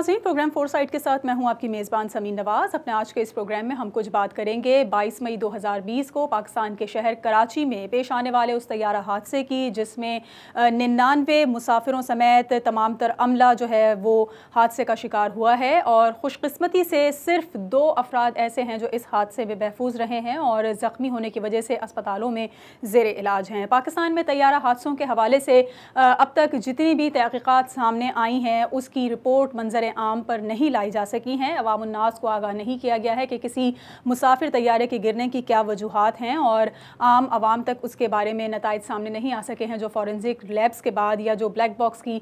नाज़रीन, program foresight के साथ मैं हूं आपकी मेज़बान समीन नवाज़। अपने आज के इस प्रोग्राम में हम कुछ बात करेंगे 22 मई 2020 को पाकिस्तान के शहर कराची में पेश आने वाले उस तैयारा हादसे की, जिसमें 99 मुसाफिरों समेत तमाम तर अमला जो है वो हादसे का शिकार हुआ है। और खुशकिस्मती से सिर्फ 2 अफराद ऐसे हैं जो इस हादसे में महफूज रहे हैं और ज़ख्मी होने की वजह से अस्पतालों में ज़ेर इलाज हैं। पाकिस्तान में तैयारा हादसों के हवाले से अब तक जितनी भी तहक़ीक़ात सामने आई हैं उसकी रिपोर्ट मंजर आम पर नहीं लाई जा सकी हैं। अवामुन्नास को आगाह नहीं किया गया है कि किसी मुसाफिर तैयारे के गिरने की क्या वजूहात हैं और आम आवाम तक उसके बारे में नताइज सामने नहीं आ सके हैं। जो फॉरेंसिक लैब्स के बाद या जो ब्लैक बॉक्स की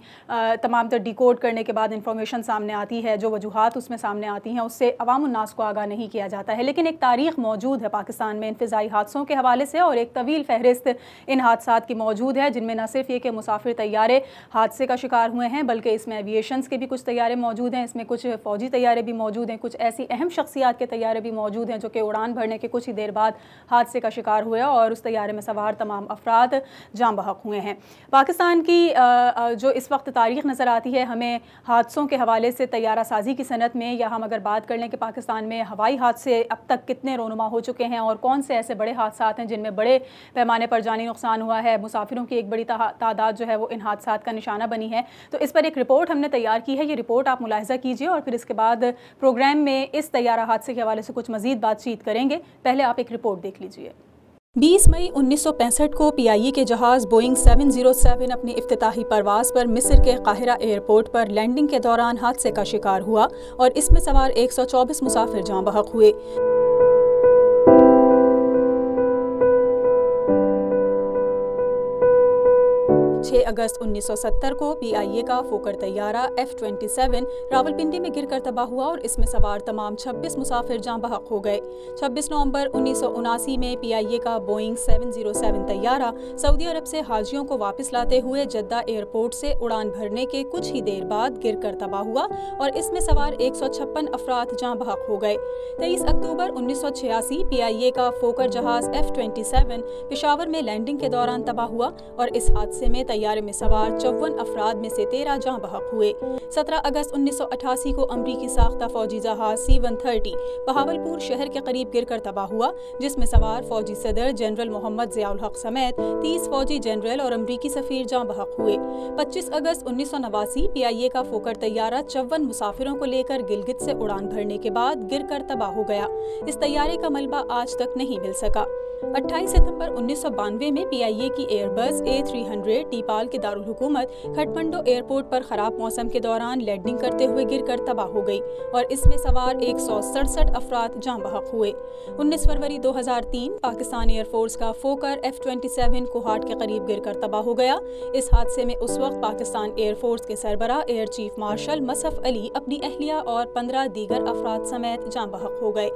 तमाम तर डिकोड करने के बाद इंफॉर्मेशन सामने आती है, जो वजूहात उसमें सामने आती हैं, उससे अवामुन्नास को आगाह नहीं किया जाता है। लेकिन एक तारीख मौजूद है पाकिस्तान में इंफिज़ाई हादसों के हवाले से और एक तवील फहरिस्त इन हादसात की मौजूद है, जिनमें न सिर्फ ये कि मुसाफिर तैयारे हादसे का शिकार हुए हैं बल्कि इसमें एविएशंस के भी कुछ तैयारे मौजूद हैं, इसमें कुछ फ़ौजी तैयारे भी मौजूद हैं, कुछ ऐसी अहम शख्सियात के तैयारे भी मौजूद हैं जो कि उड़ान भरने के कुछ ही देर बाद हादसे का शिकार हुए और उस तैयारे में सवार तमाम अफराद जान बहक हुए हैं। पाकिस्तान की जो इस वक्त तारीख नज़र आती है हमें हादसों के हवाले से तैयारा साजी की सनत में, या हम अगर बात कर लें कि पाकिस्तान में हवाई हादसे अब तक कितने रोनुमा हो चुके हैं और कौन से ऐसे बड़े हादसात हैं जिनमें बड़े पैमाने पर जानी नुकसान हुआ है, मुसाफिरों की एक बड़ी तादाद जो है वो इन हादसात का निशाना बनी है। तो इस पर एक रिपोर्ट हमने तैयार की है, ये रिपोर्ट आप मुलाहिज़ा कीजिए और फिर इसके बाद प्रोग्राम में इस तैयारा हादसे के हवाले से कुछ मज़ीद बातचीत करेंगे। पहले आप एक रिपोर्ट देख लीजिए। 20 मई 1965 को PIA के जहाज़ बोइंग 707 अपनी इफ्तिताही परवाज़ पर मिस्र के काहिरा एयरपोर्ट पर लैंडिंग के दौरान हादसे का शिकार हुआ और इसमें सवार 124 मुसाफिर जान बहक हुए। 6 अगस्त 1970 को PIA का फोकर तैयारा F-27 रावलपिंडी में गिरकर तबाह हुआ और इसमें सवार तमाम 26 मुसाफिर जान बहक हो गए। 26 नवंबर 1979 में PIA का बोइंग 707 तैयारा सऊदी अरब से हाजियों को वापस लाते हुए जद्दा एयरपोर्ट से उड़ान भरने के कुछ ही देर बाद गिरकर तबाह हुआ और इसमें सवार 156 अफराद जान बहक हो गए। 23 अक्टूबर 1986 PIA का फोकर जहाज F-27 पेशावर में लैंडिंग के दौरान तबाह हुआ और इस हादसे में तैयारे में सवार 54 अफराद में से 13 जान बहक हुए। 17 अगस्त 1988 को अमरीकी साख्ता फौजी जहाज C-130 बहावलपुर शहर के करीब गिरकर तबाह हुआ, जिसमें सवार फौजी सदर जनरल मोहम्मद ज़ियाउल हक समेत 30 फौजी जनरल और अमरीकी सफीर जान बहक हुए। 25 अगस्त 1989 PIA का फोकर तैयारा 54 मुसाफिरों को लेकर गिलगित से उड़ान भरने के बाद गिरकर तबाह हो गया। इस तैयारे का मलबा आज तक नहीं मिल सका। 28 सितंबर 1992 में PIA की एयरबस A300 टीपाल के दारुल हुकूमत खटमंडो एयरपोर्ट पर खराब मौसम के दौरान लैंडिंग करते हुए गिरकर तबाह हो गई और इसमें सवार 167 अफराद जान बहक हुए। 19 फरवरी 2003 पाकिस्तान एयरफोर्स का फोकर F-27 कोहाट के करीब गिरकर तबाह हो गया। इस हादसे में उस वक्त पाकिस्तान एयरफोर्स के सरबरा एयर चीफ मार्शल मसफ अली अपनी अहलिया और 15 दीगर अफराद समेत जान बहक हो गए।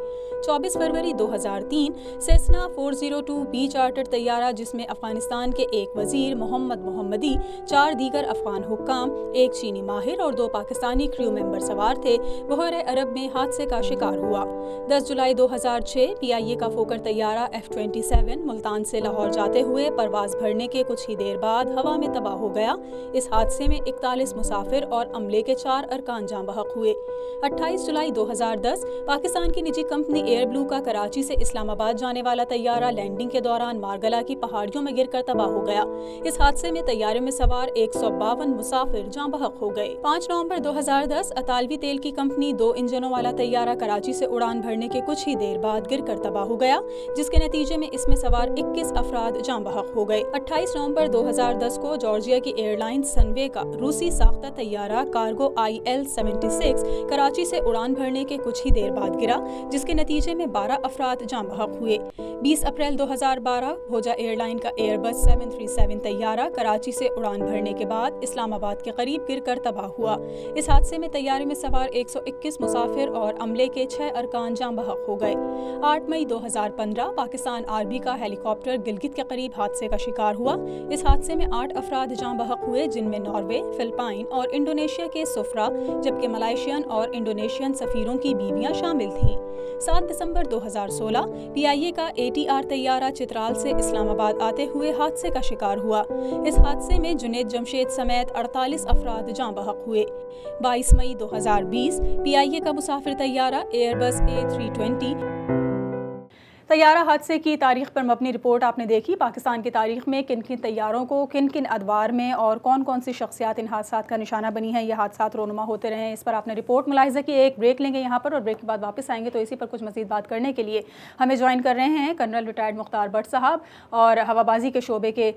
24 फरवरी 2003 सेसना 402B चार्टर तैयारा, जिसमें अफगानिस्तान के एक वजीर मोहम्मद मोहम्मदी, 4 दीगर अफगान हुक्काम, 1 चीनी माहिर और 2 पाकिस्तानी क्रू मेंबर सवार थे, बहरे अरब में हादसे का शिकार हुआ। 10 जुलाई 2006 PIA का फोकर तैयारा F-27 मुल्तान से लाहौर जाते हुए परवाज भरने के कुछ ही देर बाद हवा में तबाह हो गया। इस हादसे में 41 मुसाफिर और अमले के 4 अरकान जान बहक हुए। 28 जुलाई 2010 पाकिस्तान की निजी कंपनी एयर ब्लू का कराची से इस्लामाबाद जाने वाला तैयारा लैंडिंग के दौरान मारगला की पहाड़ियों में गिरकर तबाह हो गया। इस हादसे में तैयारे में सवार 152 मुसाफिर जान बहक हो गए। 5 नवंबर 2010 अतालवी तेल की कंपनी 2 इंजनों वाला तैयारा कराची से उड़ान भरने के कुछ ही देर बाद गिरकर तबाह हो गया, जिसके नतीजे में इसमें सवार 21 अफराद जान बहक हो गए। 28 नवंबर 2010 को जॉर्जिया की एयरलाइन सनवे का रूसी साख्ता तैयारा कार्गो IL-76 कराची से उड़ान भरने के कुछ ही देर बाद गिरा, जिसके नतीजे में 12 अफराद जान बहक हुए। 20 अप्रैल 2012 भोजा एयरलाइन का एयरबस 737 तैयारा कराची से उड़ान भरने के बाद इस्लामाबाद के करीब गिरकर तबाह हुआ। इस हादसे में तैयारे में सवार 121 मुसाफिर और अमले के 6 अरकान जान बहक हो गए। 8 मई 2015 पाकिस्तान आर्मी का हेलीकॉप्टर गिलगित के करीब हादसे का शिकार हुआ। इस हादसे में 8 अफराद जान बहक हुए, जिनमें नॉर्वे, फिलिपाइन और इंडोनेशिया के सुफरा, जबकि मलेशियन और इंडोनेशियन सफीरों की बीवियां शामिल थीं। 7 दिसंबर 2016 PIA का ATR तैयारा चित्राल से इस्लामाबाद आते हुए हादसे का शिकार हुआ। इस हादसे में जुनेद जमशेद समेत 48 अफराद जाँ बहक हुए। 22 मई 2020 PIA का मुसाफिर तैयारा एयरबस A320 तैयारा हादसे की तारीख पर मबनी रिपोर्ट आपने देखी। पाकिस्तान की तारीख में किन किन तैयारों को किन किन अदवार में और कौन कौन सी शख्सियात इन हादसात का निशाना बनी है, ये हादसात रोनुमा होते रहे हैं, इस पर आपने रिपोर्ट मुलाहिजा की। एक ब्रेक लेंगे यहाँ पर और ब्रेक के बाद वापस आएंगे। तो इसी पर कुछ मज़ीद बात करने के लिए हमें ज्वाइन कर रहे हैं कर्नल रिटायर्ड मुख्तार भट्ट साहब, और हवाबाजी के शोबे के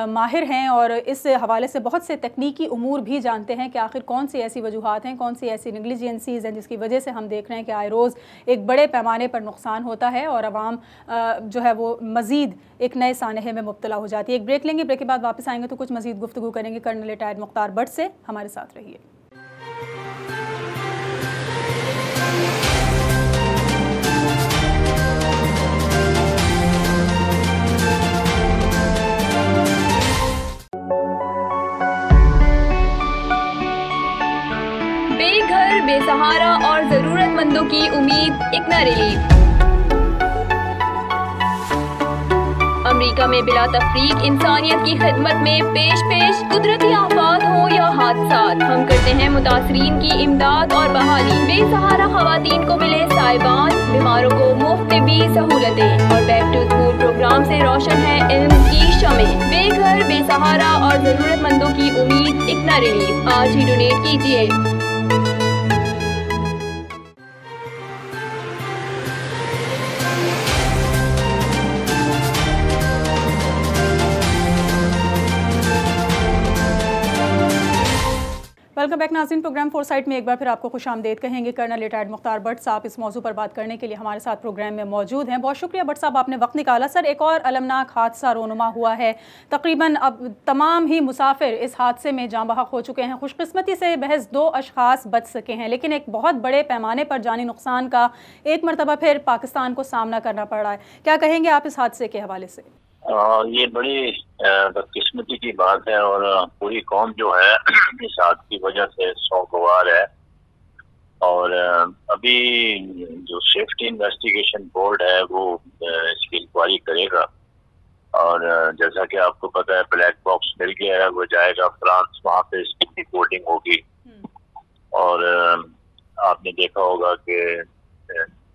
माहिर हैं और इस हवाले से बहुत से तकनीकी उमूर भी जानते हैं कि आखिर कौन सी ऐसी वजूहात हैं, कौन सी ऐसी नेग्लिजेंसीज़ हैं जिसकी वजह से हम देख रहे हैं कि आए रोज़ एक बड़े पैमाने पर नुकसान होता है और आवाम जो है वो मज़ीद एक नए सानहे में मुब्तला हो जाती है। एक ब्रेक लेंगे, ब्रेक के बाद वापस आएंगे तो कुछ मज़ीद गुफ्तगू करेंगे कर्नल रिटायर्ड मुख्तार भट्ट से। हमारे साथ रहिए। बेघर, बेसहारा और जरूरतमंदों की उम्मीद इक्ना रिलीफ। अमेरिका में बिला तफरीक इंसानियत की खिदमत में पेश कुदरती आफात हो या हादसात, हम करते हैं मुतासरीन की इमदाद और बहाली। बेसहारा खवातीन को मिले साइबान, बीमारों को मुफ्त तिब्बी सहूलतें और बैक टू स्कूल प्रोग्राम से रोशन है इल्म की शमें। बेघर, बेसहारा और जरूरतमंदों की उम्मीद इक्ना रिलीफ। आज ही डोनेट कीजिए। वेलकम बैक नाज़रीन। प्रोग्राम फोरसाइट में एक बार फिर आपको खुशामदीद कहेंगे। कर्नल रिटायर्ड मुख्तार भट्ट साहब इस मौजू पर बात करने के लिए हमारे साथ प्रोग्राम में मौजूद हैं। बहुत शुक्रिया भट्ट साहब, आपने वक्त निकाला। सर, एक और अलमनाक हादसा रोनुमा हुआ है। तकरीबन अब तमाम ही मुसाफिर इस हादसे में जाँ बहक हो चुके हैं। खुशकिस्मती से महज 2 अशखास बच सके हैं, लेकिन एक बहुत बड़े पैमाने पर जानी नुकसान का एक मरतबा फिर पाकिस्तान को सामना करना पड़ रहा है। क्या कहेंगे आप इस हादसे के हवाले से? ये बड़ी बदकिस्मती की बात है और पूरी कौम जो है इस हादसे की वजह से सौगवार है। और अभी जो सेफ्टी इन्वेस्टिगेशन बोर्ड है वो इसकी इंक्वायरी करेगा और जैसा कि आपको पता है ब्लैक बॉक्स मिल गया है, वो जाएगा फ्रांस, वहाँ पे इसकी रिपोर्टिंग होगी। और आपने देखा होगा कि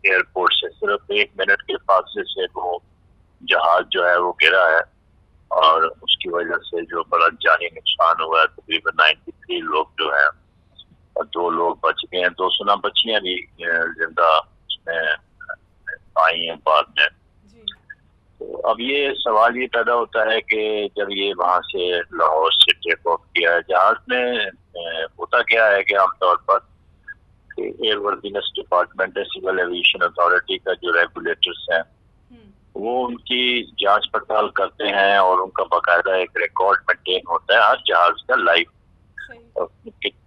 एयरपोर्ट से सिर्फ 1 मिनट के फासले से वो जहाज जो है वो गिरा है और उसकी वजह से जो बड़ा जानी नुकसान हुआ है। तकरीबन 93 लोग जो हैं और 2 लोग बच गए हैं। 2 सुना बच्चियां भी जिंदा उसमें आई हैं बाद में। तो अब ये सवाल ये पैदा होता है कि जब ये वहाँ से लाहौर से टेक ऑफ किया है जहाज में, होता क्या है कि आमतौर पर एयरवर्दीनेस डिपार्टमेंट है, सिविल एविएशन अथॉरिटी का जो रेगुलेटर्स हैं वो उनकी जांच पड़ताल करते हैं और उनका बाकायदा एक रिकॉर्ड मेंटेन होता है हर जहाज का लाइव,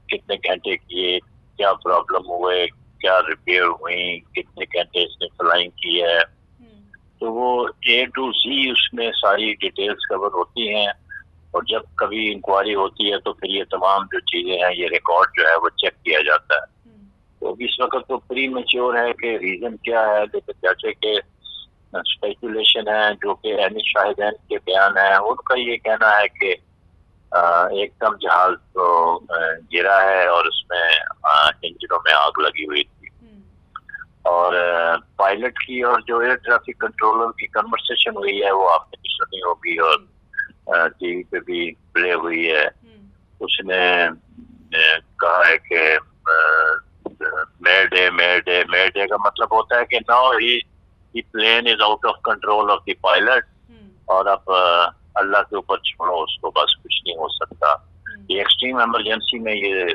कितने घंटे किए, क्या प्रॉब्लम हुए, क्या रिपेयर हुई, कितने घंटे इसने फ्लाइंग की है। तो वो A to Z उसमें सारी डिटेल्स कवर होती हैं और जब कभी इंक्वायरी होती है तो फिर ये तमाम जो चीजें हैं ये रिकॉर्ड जो है वो चेक किया जाता है। तो इस वक्त तो प्री मैच्योर है कि रीजन क्या है, लेकिन जैसे कि स्पेकुलेशन है जो कि अहमद शाहिदैन के बयान है, उनका ये कहना है कि एकदम जहाज तो गिरा है और उसमें इंजनों में आग लगी हुई थी। और पायलट की और जो एयर ट्रैफिक कंट्रोलर की कन्वर्सेशन हुई है वो आपने भी सुनी होगी और टीवी पे भी प्ले हुई है। उसने कहा है कि मेडे का मतलब होता है कि नाउ ही plane is out of control of the pilot और अब अल्लाह के ऊपर छोड़ो उसको, बस कुछ नहीं हो सकता। ये एक्सट्रीम इमरजेंसी में ये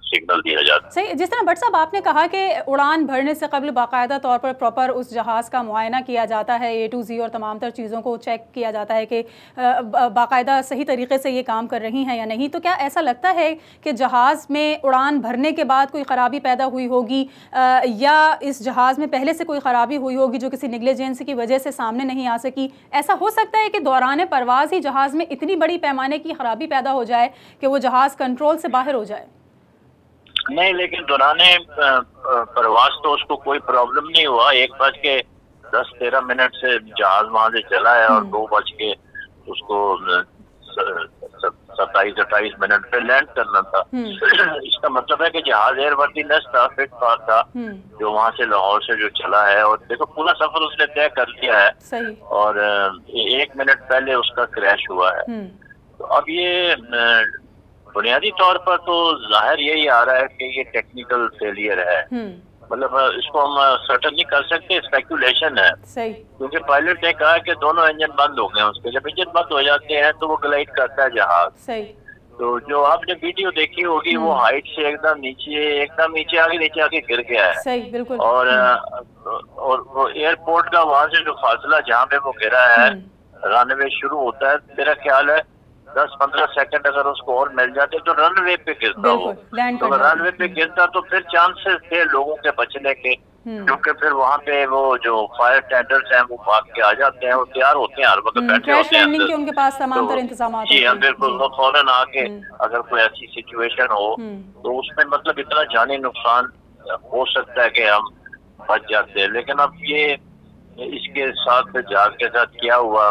सिग्नल दिया जाता है। सही, जिस तरह भट्ट साहब आपने कहा कि उड़ान भरने से कबल बाकायदा तौर पर प्रॉपर उस जहाज़ का मुआयना किया जाता है, A to Z और तमाम तर चीज़ों को चेक किया जाता है कि बाकायदा सही तरीके से ये काम कर रही हैं या नहीं। तो क्या ऐसा लगता है कि जहाज़ में उड़ान भरने के बाद कोई ख़राबी पैदा हुई होगी या इस जहाज़ में पहले से कोई ख़राबी हुई होगी जो किसी नेग्लिजेंसी की वजह से सामने नहीं आ सकी? ऐसा हो सकता है कि दौरान परवाज़ ही जहाज़ में इतनी बड़ी पैमाने की ख़राबी पैदा हो जाए कि वो जहाज़ कंट्रोल से बाहर हो जाए? नहीं, लेकिन दौराने प्रवास तो उसको कोई प्रॉब्लम नहीं हुआ। 1:10-13 से जहाज वहां से चला है और 2 उसको 27-28 पे लैंड करना था। इसका मतलब है कि जहाज एयरवर्दीनेस था, फिट फार था, जो वहां से लाहौर से जो चला है। और देखो पूरा सफर उसने तय कर लिया है। सही। और 1 मिनट पहले उसका क्रैश हुआ है। तो अब ये बुनियादी तौर पर तो जाहिर यही आ रहा है कि ये टेक्निकल फेलियर है। मतलब इसको हम सर्टन नहीं कर सकते, स्पेकुलेशन है। सही। क्योंकि पायलट ने कहा कि दोनों इंजन बंद हो गए उसके। जब इंजन बंद हो जाते हैं तो वो ग्लाइड करता है जहाज। सही। तो जो आपने वीडियो देखी होगी वो हाइट से एकदम नीचे आगे गिर गया है। सही, बिल्कुल। और वो एयरपोर्ट का वहां से जो फासला जहाँ पे वो गिरा है, रनवे शुरू होता है, मेरा ख्याल है 10-15 सेकंड अगर उसको और मिल जाते तो रनवे पे गिरता हो। तो रनवे पे गिरता तो फिर चांसेस थे लोगों के बचने के, क्योंकि फिर वहाँ पे वो जो फायर टेंडर्स हैं वो भाग के आ जाते हैं, वो तैयार होते हैं हर वक्त बैठे होते हैं अंदर। उनके पास तमाम तरह इंतजाम होते हैं। जी हाँ, बिल्कुल। वो फौरन आके अगर कोई ऐसी सिचुएशन हो तो उसमें मतलब इतना जानी नुकसान हो सकता है कि हम बच जाते हैं। लेकिन अब ये इसके साथ जहाज के साथ क्या हुआ,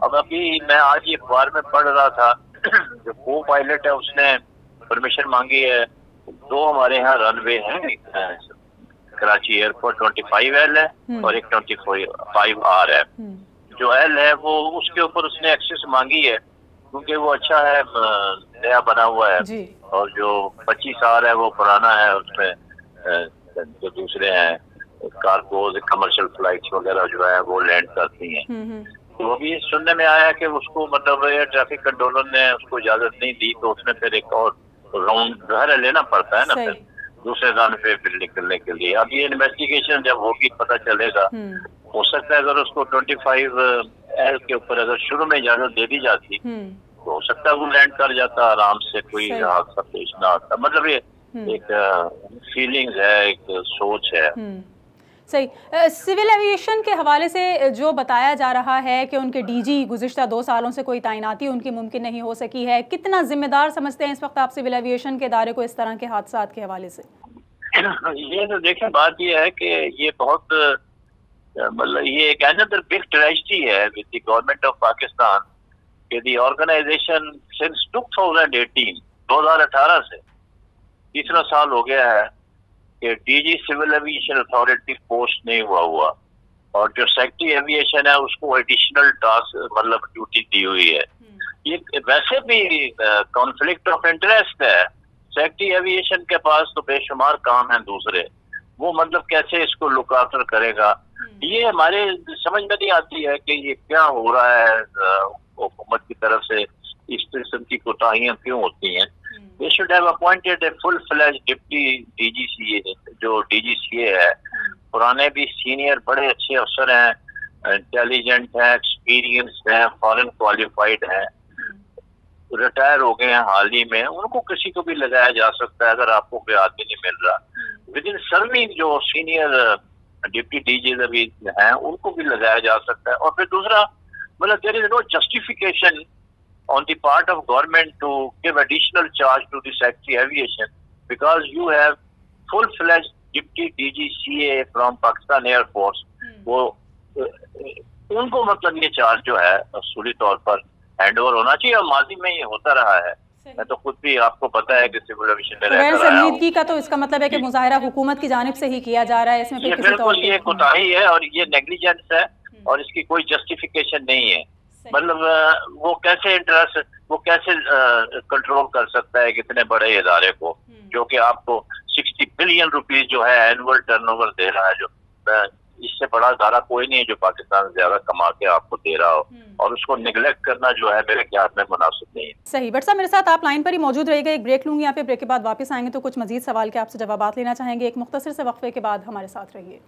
अब अभी मैं आज ये अखबार में पढ़ रहा था, जो को पायलट है उसने परमिशन मांगी है। 2 हमारे यहाँ रनवे हैं, कराची एयरपोर्ट 25L है और एक 25R है। जो L है वो उसके ऊपर उसने एक्सेस मांगी है क्योंकि वो अच्छा है, नया बना हुआ है। और जो 25R है वो पुराना है, उसमें जो दूसरे हैं कार्गोज कमर्शियल फ्लाइट्स वगैरह जो है वो लैंड करती हैं। तो अभी सुनने में आया कि उसको मतलब एयर ट्रैफिक कंट्रोलर ने उसको इजाजत नहीं दी, तो उसमें फिर एक और राउंड लेना पड़ता है ना फिर दूसरे रन पे फिर निकलने के लिए। अब ये इन्वेस्टिगेशन जब होगी पता चलेगा। हो सकता है अगर उसको 25L के ऊपर अगर शुरू में इजाजत दे दी जाती तो हो सकता है वो लैंड कर जाता आराम से, कोई हादसा पेश ना आता। मतलब ये एक फीलिंग्स है, एक सोच है। सही। सिविल एविएशन के हवाले से जो बताया जा रहा है कि उनके डीजी गुज़िश्ता 2 सालों से कोई तैनाती उनकी मुमकिन नहीं हो सकी है, कितना जिम्मेदार समझते हैं इस वक्त आप सिविल एविएशन के इदारे को इस तरह के हादसात के हवाले से? ये तो देखें, बात ये है कि ये बहुत मतलब ये एक अनदर बिग ट्रेजेडी है with the government of Pakistan कि द ऑर्गेनाइजेशन सिंस 2018 से तीसरा साल हो गया है कि DG civil aviation authority post नहीं हुआ और जो सेक्रेटरी एविएशन है उसको एडिशनल टास्क मतलब ड्यूटी दी हुई है। ये वैसे भी कॉन्फ्लिक्ट ऑफ इंटरेस्ट है। सेक्रेटरी एविएशन के पास तो बेशुमार काम है दूसरे, वो मतलब कैसे इसको लुक आफ्टर करेगा, ये हमारे समझ में नहीं आती है कि ये क्या हो रहा है हुकूमत की तरफ से, इस किस्म की कोताहियां क्यों होती हैं। They should have appointed a full-fledged deputy DGCA, जो DGCA है। पुराने भी सीनियर बड़े अच्छे अफसर हैं, इंटेलिजेंट हैं, एक्सपीरियंस्ड हैं, फॉरेन क्वालिफाइड हैं, रिटायर हो गए हैं हाल ही में। उनको किसी को भी लगाया जा सकता है अगर आपको कोई आदमी नहीं मिल रहा। विद इन सर्विंग जो सीनियर डिप्टी डीजी अभी हैं उनको भी लगाया जा सकता है। और फिर दूसरा मतलब there is no justification on the part of government to give additional charge to the Secretary Aviation because you have full-fledged Deputy DGCA from Pakistan Air Force। वो उनको मतलब ये चार्ज जो है असूली तौर पर हैंड ओवर होना चाहिए और माजी में ये होता रहा है। मैं तो खुद भी आपको पता है कि सिविल एविएशन में रहकर आया हूं। संजीदगी का तो इसका मतलब है कि मुजाहिरा हुकूमत की जानिब से ही किया जा रहा है, इसमें फिर किसी तौर पे ये कोताही है और ये नेग्लिजेंस है और इसकी कोई जस्टिफिकेशन नहीं है। मतलब वो कैसे इंटरेस्ट, वो कैसे कंट्रोल कर सकता है कितने बड़े इदारे को जो कि आपको 60 बिलियन रुपीस जो है एनुअल टर्नओवर दे रहा है, जो इससे बड़ा इदारा कोई नहीं है जो पाकिस्तान से ज्यादा कमा के आपको दे रहा हो, और उसको निगलेक्ट करना जो है मेरे ख्याल में मुनासिब नहीं है। सही। बट साहब मेरे साथ आप लाइन पर ही मौजूद रहिएगा, एक ब्रेक लूंगी, यहाँ पे ब्रेक के बाद वापस आएंगे तो कुछ मजीद सवाल के आपसे जवाबात लेना चाहेंगे। एक मुख्तसर से वक्फे के बाद हमारे साथ रहिए।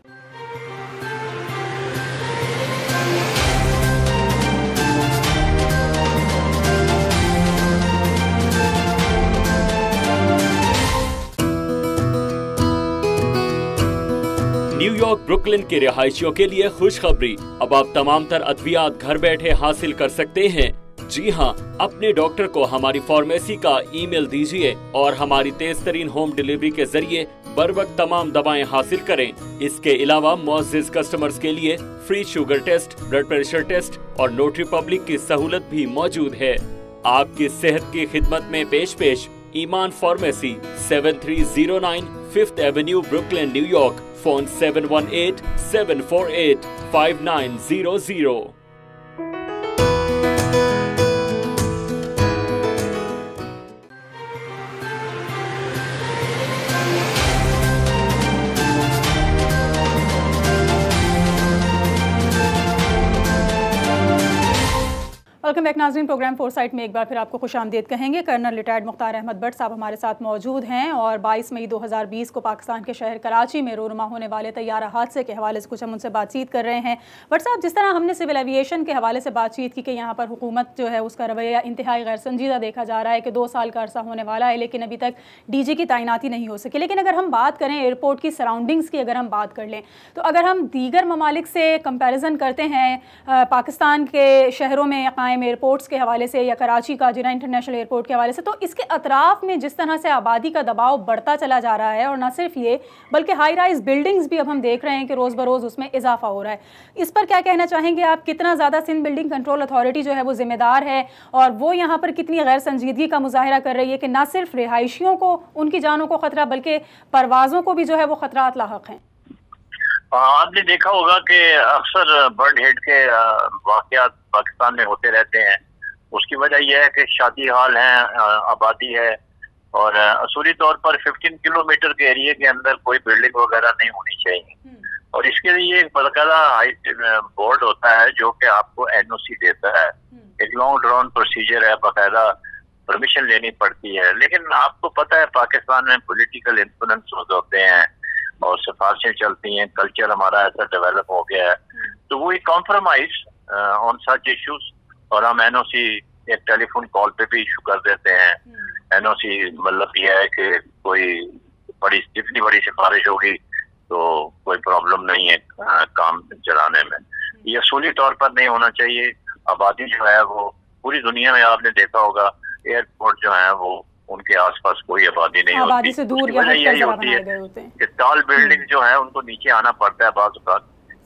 न्यूयॉर्क ब्रुकलिन के रिहायशियों के लिए खुशखबरी, अब आप तमाम तर अद्वियात घर बैठे हासिल कर सकते हैं जी हाँ, अपने डॉक्टर को हमारी फार्मेसी का ईमेल दीजिए और हमारी तेज तरीन होम डिलीवरी के जरिए बर वक्त तमाम दवाएं हासिल करें। इसके अलावा मुअज़्ज़िज़ कस्टमर्स के लिए free sugar test, blood pressure test और नोटरी पब्लिक की सहूलत भी मौजूद है। आपकी सेहत की खिदमत में पेश Iman pharmacy, 7309 5th avenue, Brooklyn, New York. Phone 718-748-5900। Welcome back नाज़रीन। प्रोग्राम फोरसाइट में एक बार फिर आपको खुशामदीद कहेंगे। कर्नल रिटायर्ड मुख्तार अहमद भट्ट साहब हमारे साथ मौजूद हैं और 22 मई 2020 को पाकिस्तान के शहर कराची में रोनमा होने वाले तैयारा हादसे के हवाले से कुछ हम उनसे बातचीत कर रहे हैं। भट्ट साहब, जिस तरह हमने सिविल एविएशन के हवाले से बातचीत की कि यहाँ पर हुकूमत जो है उसका रवैया इंतहाई गैर संजीदा देखा जा रहा है कि 2 साल का अरसा होने वाला है लेकिन अभी तक DG की तैनाती नहीं हो सकी। लेकिन अगर हम बात करें एयरपोर्ट की सराउंडिंग्स की, अगर हम बात कर लें तो अगर हम दीगर ममालिक से कंपेरिजन करते हैं पाकिस्तान के शहरों में कायम एयरपोर्ट्स के हवाले से या कराची का जिना इंटरनेशनल एयरपोर्ट के हवाले से, तो इसके अतराफ में जिस तरह से आबादी का दबाव बढ़ता चला जा रहा है और न सिर्फ ये बल्कि हाई राइज बिल्डिंग्स भी अब हम देख रहे हैं कि रोज़ बरोज़ उसमें इजाफा हो रहा है। इस पर क्या कहना चाहेंगे आप? कितना ज़्यादा सिंध बिल्डिंग कंट्रोल अथॉरिटी जो है वो जिम्मेदार है और वो यहाँ पर कितनी गैर संजीदगी का मुजाहरा कर रही है कि न सिर्फ रिहायशियों को उनकी जानों को खतरा बल्कि परवाज़ों को भी जो है वो खतरात लाहक हैं? आपने देखा होगा कि अक्सर बर्ड हेड के वाक़यात पाकिस्तान में होते रहते हैं। उसकी वजह यह है कि शादी हाल है, आबादी है और असूली तौर पर 15 किलोमीटर के एरिया के अंदर कोई बिल्डिंग वगैरह नहीं होनी चाहिए। और इसके लिए एक बकायदा बोर्ड होता है जो कि आपको NOC देता है। एक लॉन्ग ड्रॉन प्रोसीजर है, बकायदा परमिशन लेनी पड़ती है। लेकिन आपको पता है पाकिस्तान में पॉलिटिकल इन्फ्लुएंस होते हैं और सिफारिशें चलती हैं, कल्चर हमारा ऐसा डेवलप हो गया है, तो वो एक कॉम्प्रोमाइज ऑन सच इश्यूज। और हम NOC एक टेलीफोन कॉल पे भी इशू कर देते हैं। NOC मतलब यह है कि कोई जितनी बड़ी सिफारिश होगी तो कोई प्रॉब्लम नहीं है काम चलाने में। ये असूली तौर पर नहीं होना चाहिए। आबादी जो है वो पूरी दुनिया में आपने देखा होगा, एयरपोर्ट जो है वो उनके आसपास कोई आबादी नहीं होती। से दूर यही होती है कि टॉल बिल्डिंग जो है उनको नीचे आना पड़ता है बाज़ औक़ात।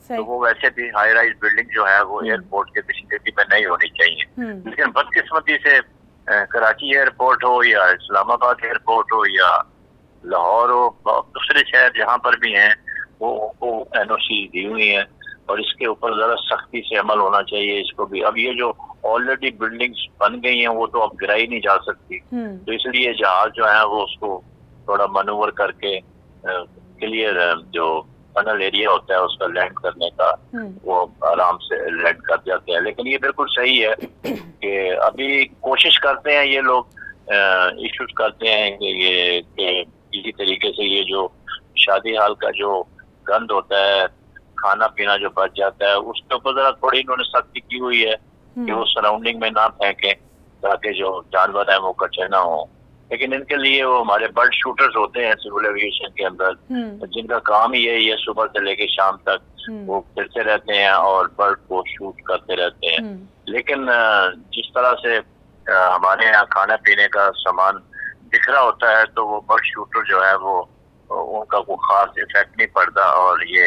तो वो वैसे भी हाई राइज बिल्डिंग जो है वो एयरपोर्ट के विसिनिटी में नहीं होनी चाहिए। लेकिन बदकिस्मती से कराची एयरपोर्ट हो या इस्लामाबाद एयरपोर्ट हो या लाहौर हो, दूसरे शहर जहाँ पर भी हैं वो NOC दी हुई है और इसके ऊपर जरा सख्ती से अमल होना चाहिए इसको भी। अब ये जो ऑलरेडी बिल्डिंग्स बन गई हैं वो तो अब गिराई नहीं जा सकती, तो इसलिए जहाज जो है वो उसको थोड़ा मनूवर करके क्लियर जो फनल एरिया होता है उसका लैंड करने का वो आराम से लैंड कर जाते हैं। लेकिन ये बिल्कुल सही है कि अभी कोशिश करते हैं ये लोग, इश्यूज करते हैं कि किसी तरीके से ये जो शादी हाल का जो गंद होता है, खाना पीना जो बच जाता है, उसके ऊपर जरा थोड़ी इन्होंने सख्ती की हुई है कि वो सराउंडिंग में ना फेंकें ताकि जो जानवर है वो कच्चे ना हो। लेकिन इनके लिए वो हमारे बर्ड शूटर्स होते हैं सिविल एविएशन के अंदर, जिनका काम ही यही है सुबह से लेके शाम तक वो फिरते रहते हैं और बर्ड को शूट करते रहते हैं। लेकिन जिस तरह से हमारे यहाँ खाना पीने का सामान बिखरा होता है तो वो बर्ड शूटर जो है वो उनका कोई खास इफेक्ट नहीं पड़ता और ये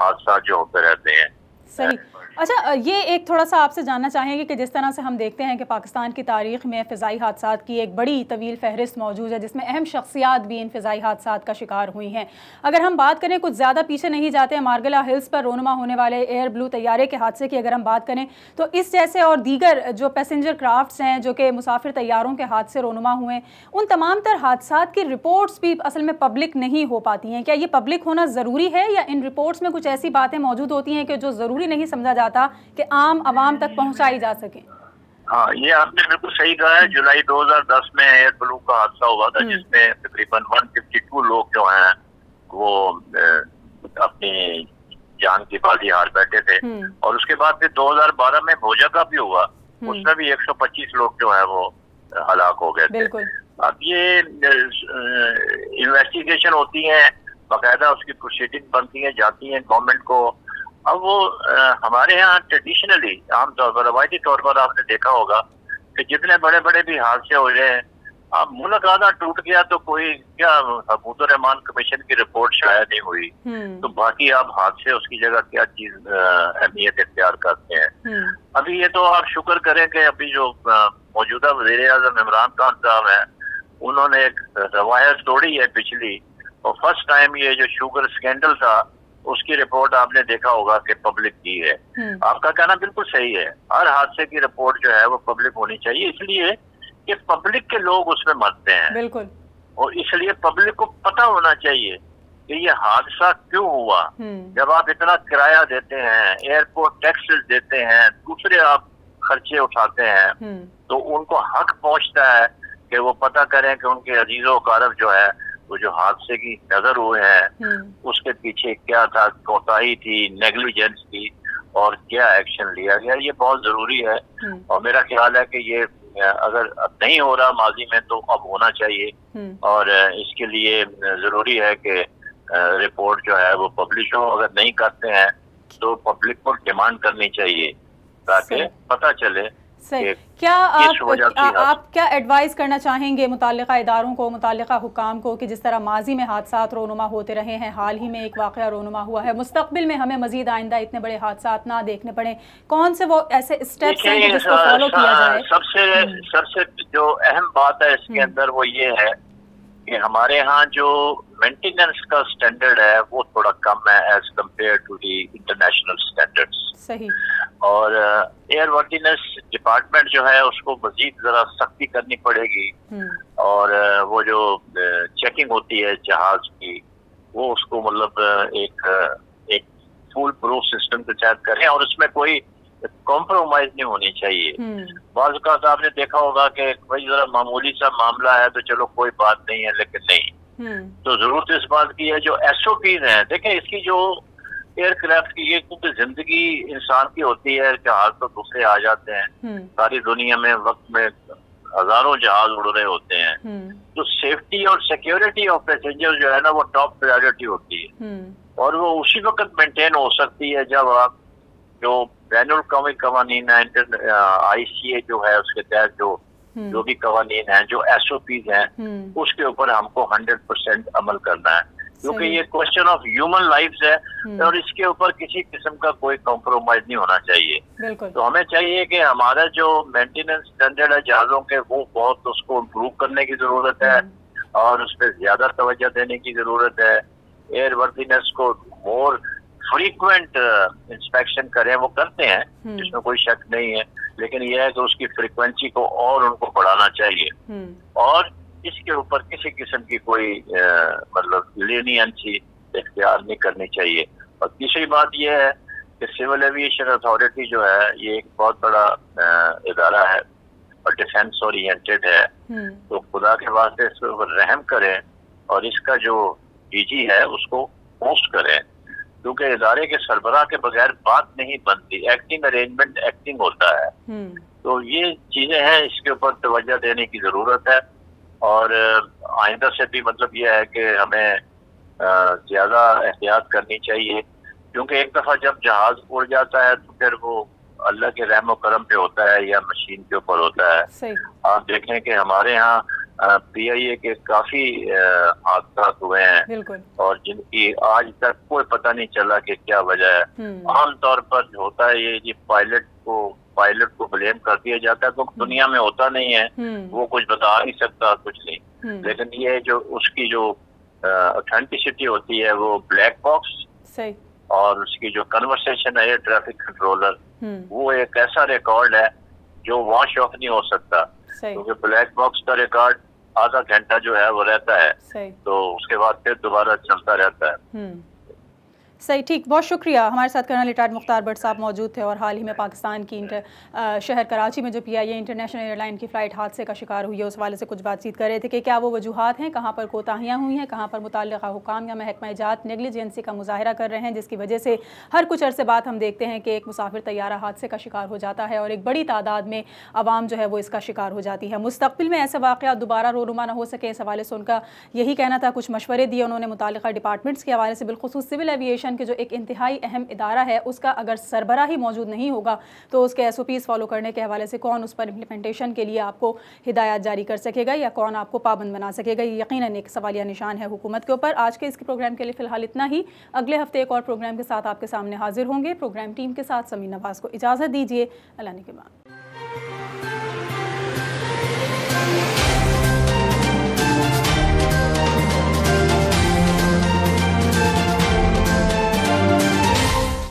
हादसा जो होते रहते हैं। सही। अच्छा, ये एक थोड़ा सा आपसे जानना चाहेंगे कि जिस तरह से हम देखते हैं कि पाकिस्तान की तारीख में फ़िज़ाई हादसात की एक बड़ी तवील फहरिस्त मौजूद है जिसमें अहम शख्सियात भी इन फ़िज़ाई हादसात का शिकार हुई हैं। अगर हम बात करें, कुछ ज़्यादा पीछे नहीं जाते हैं, मार्गला हिल्स पर रोनमा होने वाले एयर ब्लू तैयारे के हादसे की अगर हम बात करें तो इस जैसे और दीगर जो पैसेंजर क्राफ्ट्स हैं जो कि मुसाफिर तैयारों के हादसे रोनमा हुए, उन तमाम तर हादसात की रिपोर्ट्स भी असल में पब्लिक नहीं हो पाती हैं। क्या ये पब्लिक होना ज़रूरी है या इन रिपोर्ट्स में कुछ ऐसी बातें मौजूद होती हैं कि जो ज़रूरी नहीं समझा जाता कि आम आवाम तक पहुंचाई जा सके? हाँ, ये आपने बिल्कुल सही कहा है। जुलाई 2010 में एयर ब्लू का हादसा हुआ था जिसमें तकरीबन 152 लोग जो हैं वो अपनी जान की बाजी हार बैठे थे। और उसके बाद फिर 2012 में भोजा का भी हुआ, उसमें भी 125 लोग जो है वो हलाक हो गए थे। अब ये इन्वेस्टिगेशन होती है, बाकायदा उसकी प्रोसीडिंग बनती है, जाती है गवर्नमेंट को। अब वो हमारे यहाँ ट्रेडिशनली आमतौर पर रवायती तौर पर आपने देखा होगा कि जितने बड़े बड़े भी हादसे हो रहे हैं, अब मुल्क आधा टूट गया तो कोई क्या रहमान कमीशन की रिपोर्ट शायद नहीं हुई, तो बाकी आप हादसे उसकी जगह क्या चीज अहमियत इख्तियार करते हैं। अभी ये तो आप शुक्र करें कि अभी जो मौजूदा वज़ीर-ए-आज़म इमरान खान साहब हैं, उन्होंने एक रवायत तोड़ी है पिछली, और फर्स्ट टाइम ये जो शुगर स्कैंडल था उसकी रिपोर्ट आपने देखा होगा कि पब्लिक की है। आपका कहना बिल्कुल सही है, हर हादसे की रिपोर्ट जो है वो पब्लिक होनी चाहिए, इसलिए कि पब्लिक के लोग उसमें मरते हैं। बिल्कुल। और इसलिए पब्लिक को पता होना चाहिए कि ये हादसा क्यों हुआ। जब आप इतना किराया देते हैं, एयरपोर्ट टैक्सेस देते हैं, दूसरे आप खर्चे उठाते हैं, तो उनको हक पहुंचता है कि वो पता करें कि उनके अजीजों कारब जो है वो जो हादसे की नजर हुए हैं उसके पीछे क्या था, कोताही थी, नेग्लिजेंस थी, और क्या एक्शन लिया गया। ये बहुत जरूरी है, और मेरा ख्याल है कि ये अगर अब नहीं हो रहा माजी में तो अब होना चाहिए, और इसके लिए जरूरी है कि रिपोर्ट जो है वो पब्लिश हो। अगर नहीं करते हैं तो पब्लिक को डिमांड करनी चाहिए ताकि पता चले। सही। क्या आप क्या एडवाइस करना चाहेंगे मुताल्लिका इदारों को, मुताल्लिका हुक्काम को, कि जिस तरह माजी में हादसात रोनुमा होते रहे हैं, हाल ही में एक वाक़या रोनुमा हुआ है, मुस्तक़बिल में हमें मजीद आइंदा इतने बड़े हादसात ना देखने पड़े, कौन से वो ऐसे स्टेप्स हैं जिसको फॉलो किया जाए? सबसे जो अहम बात है इसके अंदर वो ये है कि हमारे यहाँ जो मेंटेनेंस का स्टैंडर्ड है वो थोड़ा कम है as compare to the international standards. सही। और एयरवर्दीनेस डिपार्टमेंट जो है उसको मजीद जरा सख्ती करनी पड़ेगी, और वो जो चेकिंग होती है जहाज की वो उसको मतलब एक फुल प्रूफ सिस्टम के तहत करें, और उसमें कोई कॉम्प्रोमाइज नहीं होनी चाहिए। बाज़ औक़ात आपने देखा होगा कि भाई जरा मामूली सा मामला है तो चलो कोई बात नहीं है, लेकिन नहीं, तो जरूरत इस बात की है जो SOPs हैं। देखें, इसकी जो एयरक्राफ्ट की ये क्योंकि जिंदगी इंसान की होती है, जहाज तो दूसरे आ जाते हैं, सारी दुनिया में वक्त में हजारों जहाज उड़ रहे होते हैं, तो सेफ्टी और सिक्योरिटी ऑफ पैसेंजर जो है ना वो टॉप प्रायोरिटी होती है, और वो उसी वक्त मेंटेन हो सकती है जब आप जो बैनुल कौमी कवानीन है, ICA जो है उसके तहत जो भी कवानीन है, जो SOPs हैं, उसके ऊपर हमको 100% अमल करना है, क्योंकि ये क्वेश्चन ऑफ ह्यूमन लाइफ्स है, और इसके ऊपर किसी किस्म का कोई कॉम्प्रोमाइज नहीं होना चाहिए। तो हमें चाहिए कि हमारा जो मेंटेनेंस स्टैंडर्ड है जहाजों के वो बहुत उसको इम्प्रूव करने की जरूरत है, और उस पर ज्यादा तवज्जो देने की जरूरत है। एयरवर्दीनेस को मोर फ्रीक्वेंट इंस्पेक्शन करें, वो करते हैं, इसमें कोई शक नहीं है, लेकिन यह है कि उसकी फ्रीक्वेंसी को और उनको बढ़ाना चाहिए, और इसके ऊपर किसी किस्म की कोई मतलब लीनियंसी इख्तियार नहीं करनी चाहिए। और तीसरी बात यह है कि सिविल एविएशन अथॉरिटी जो है ये एक बहुत बड़ा इदारा है और डिफेंस ओरिएंटेड है, तो खुदा के वास्ते इस पर रहम करें और इसका जो DG है उसको पोस्ट करें, क्योंकि इदारे के सरबराह के बगैर बात नहीं बनती, एक्टिंग अरेंजमेंट एक्टिंग होता है। तो ये चीजें हैं, इसके ऊपर तवज्जो देने की जरूरत है, और आइंदा से भी मतलब यह है कि हमें ज्यादा एहतियात करनी चाहिए, क्योंकि एक दफा जब जहाज उड़ जाता है तो फिर वो अल्लाह के रहम करम पे होता है या मशीन के ऊपर होता है। आप देखें कि हमारे यहाँ PIA के काफी हादसा हुए हैं और जिनकी आज तक कोई पता नहीं चला कि क्या वजह है। आमतौर पर होता है ये पायलट को ब्लेम कर दिया जाता है, तो दुनिया में होता नहीं है, वो कुछ बता नहीं सकता कुछ नहीं, लेकिन ये जो उसकी जो ऑथेंटिसिटी होती है वो ब्लैक बॉक्स और उसकी जो कन्वर्सेशन है ट्रैफिक कंट्रोलर, वो एक ऐसा रिकॉर्ड है जो वॉश ऑफ नहीं हो सकता, क्योंकि ब्लैक बॉक्स का रिकॉर्ड आधा घंटा जो है वो रहता है, तो उसके बाद फिर दोबारा चलता रहता है। सही, ठीक, बहुत शुक्रिया। हमारे साथ कर्नल रिटायर्ड मुख्तार भट्ट साहब मौजूद थे और हाल ही में पाकिस्तान की शहर कराची में जो PIA इंटरनेशनल एयरलाइन की फ़्लाइट हादसे का शिकार हुई है उस वाले से कुछ बातचीत कर रहे थे कि क्या वो वजूहात हैं, कहाँ पर कोताहियाँ हुई हैं, कहाँ पर मुताल्लिक़ा हुकाम या महकमा जात नेग्लिजेंसी का मुजाहरा कर रहे हैं, जिसकी वजह से हर कुछ अरसे बाद हम देखते हैं कि एक मुसाफिर तैयारा हादसे का शिकार हो जाता है और एक बड़ी तादाद में आवाम जो है वो इसका शिकार हो जाती है। मुस्तक़बिल में ऐसे वाक़यात दोबारा रोनुमा न हो सके, इस हवाले से उनका यही कहना था। कुछ मशवरे दिए उन्होंने मुताल्लिक़ा डिपार्टमेंट्स के हवाले से, बिलख़ुसूस सिविल एविएशन इमिग्रेशन के जो एक इंतहाई अहम इदारा है उसका अगर सरबराह ही मौजूद नहीं होगा तो उसके SOPs फॉलो करने के हवाले से कौन उस पर इम्प्लीमेंटेशन के लिए आपको हिदायत जारी कर सकेगा या कौन आपको पाबंद बना सकेगा, ये यकीनन एक सवालिया निशान है हुकूमत के ऊपर। आज के इस प्रोग्राम के लिए फ़िलहाल इतना ही। अगले हफ्ते एक और प्रोग्राम के साथ आपके सामने हाजिर होंगे। प्रोग्राम टीम के साथ समीर नवाज़ को इजाज़त दीजिए। अल्लाह ने के बाद।